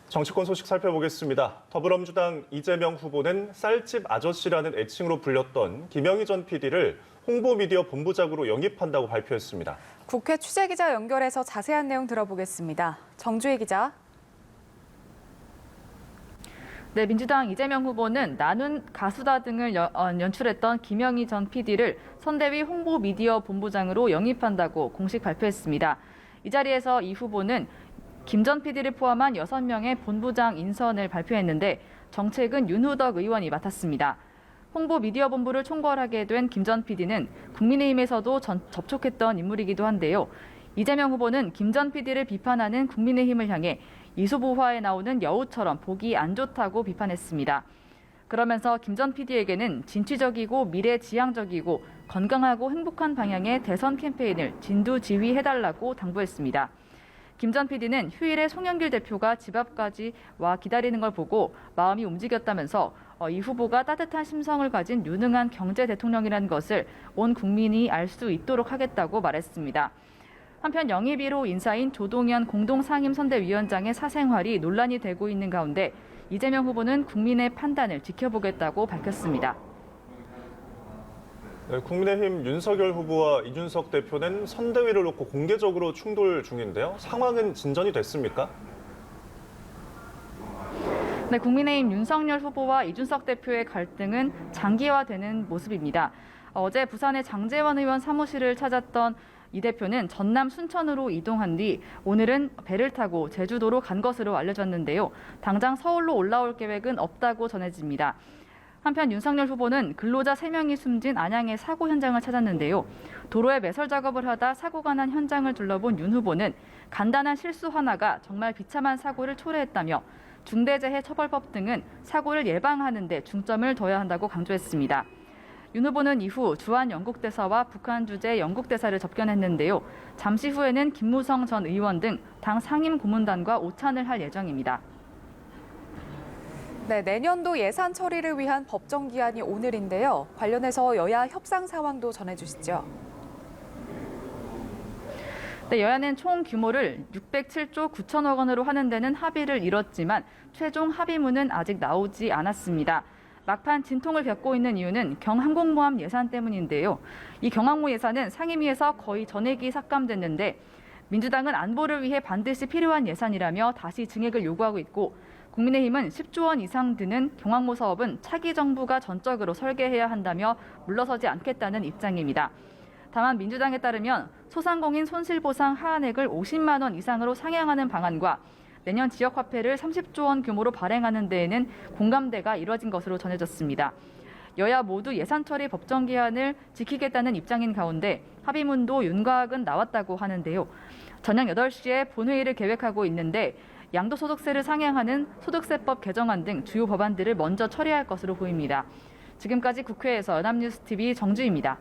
정치권 소식 살펴보겠습니다. 더불어민주당 이재명 후보는 쌀집 아저씨라는 애칭으로 불렸던 김영희 전 PD를 홍보미디어 본부장으로 영입한다고 발표했습니다. 국회 취재기자 연결해서 자세한 내용 들어보겠습니다. 정주희 기자. 네, 민주당 이재명 후보는 나눈 가수다 등을 연출했던 김영희 전 PD를 선대위 홍보미디어 본부장으로 영입한다고 공식 발표했습니다. 이 자리에서 이 후보는 김 전 PD를 포함한 6명의 본부장 인선을 발표했는데 정책은 윤후덕 의원이 맡았습니다. 홍보미디어본부를 총괄하게 된 김 전 PD는 국민의힘에서도 접촉했던 인물이기도 한데요. 이재명 후보는 김 전 PD를 비판하는 국민의힘을 향해 이수부화에 나오는 여우처럼 보기 안 좋다고 비판했습니다. 그러면서 김 전 PD에게는 진취적이고 미래지향적이고 건강하고 행복한 방향의 대선 캠페인을 진두지휘해달라고 당부했습니다. 김 전 PD는 휴일에 송영길 대표가 집 앞까지 와 기다리는 걸 보고 마음이 움직였다면서 이 후보가 따뜻한 심성을 가진 유능한 경제 대통령이라는 것을 온 국민이 알 수 있도록 하겠다고 말했습니다. 한편 영입 1호 인사인 조동연 공동상임선대위원장의 사생활이 논란이 되고 있는 가운데 이재명 후보는 국민의 판단을 지켜보겠다고 밝혔습니다. 네, 국민의힘 윤석열 후보와 이준석 대표는 선대위를 놓고 공개적으로 충돌 중인데요. 상황은 진전이 됐습니까? 네, 국민의힘 윤석열 후보와 이준석 대표의 갈등은 장기화되는 모습입니다. 어제 부산의 장제원 의원 사무실을 찾았던 이 대표는 전남 순천으로 이동한 뒤 오늘은 배를 타고 제주도로 간 것으로 알려졌는데요. 당장 서울로 올라올 계획은 없다고 전해집니다. 한편 윤석열 후보는 근로자 3명이 숨진 안양의 사고 현장을 찾았는데요. 도로에 매설 작업을 하다 사고가 난 현장을 둘러본 윤 후보는 간단한 실수 하나가 정말 비참한 사고를 초래했다며 중대재해처벌법 등은 사고를 예방하는 데 중점을 둬야 한다고 강조했습니다. 윤 후보는 이후 주한 영국대사와 북한 주재 영국대사를 접견했는데요. 잠시 후에는 김무성 전 의원 등 당 상임 고문단과 오찬을 할 예정입니다. 네, 내년도 예산 처리를 위한 법정 기한이 오늘인데요. 관련해서 여야 협상 상황도 전해주시죠. 네, 여야는 총 규모를 607조 9천억 원으로 하는 데는 합의를 이뤘지만 최종 합의문은 아직 나오지 않았습니다. 막판 진통을 겪고 있는 이유는 경항공모함 예산 때문인데요. 이 경항모 예산은 상임위에서 거의 전액이 삭감됐는데 민주당은 안보를 위해 반드시 필요한 예산이라며 다시 증액을 요구하고 있고 국민의힘은 10조 원 이상 드는 경항모 사업은 차기 정부가 전적으로 설계해야 한다며 물러서지 않겠다는 입장입니다. 다만 민주당에 따르면 소상공인 손실보상 하한액을 50만 원 이상으로 상향하는 방안과 내년 지역화폐를 30조 원 규모로 발행하는 데에는 공감대가 이뤄진 것으로 전해졌습니다. 여야 모두 예산 처리 법정 기한을 지키겠다는 입장인 가운데 합의문도 윤곽은 나왔다고 하는데요. 저녁 8시에 본회의를 계획하고 있는데 양도소득세를 상향하는 소득세법 개정안 등 주요 법안들을 먼저 처리할 것으로 보입니다. 지금까지 국회에서 연합뉴스TV 정주희입니다.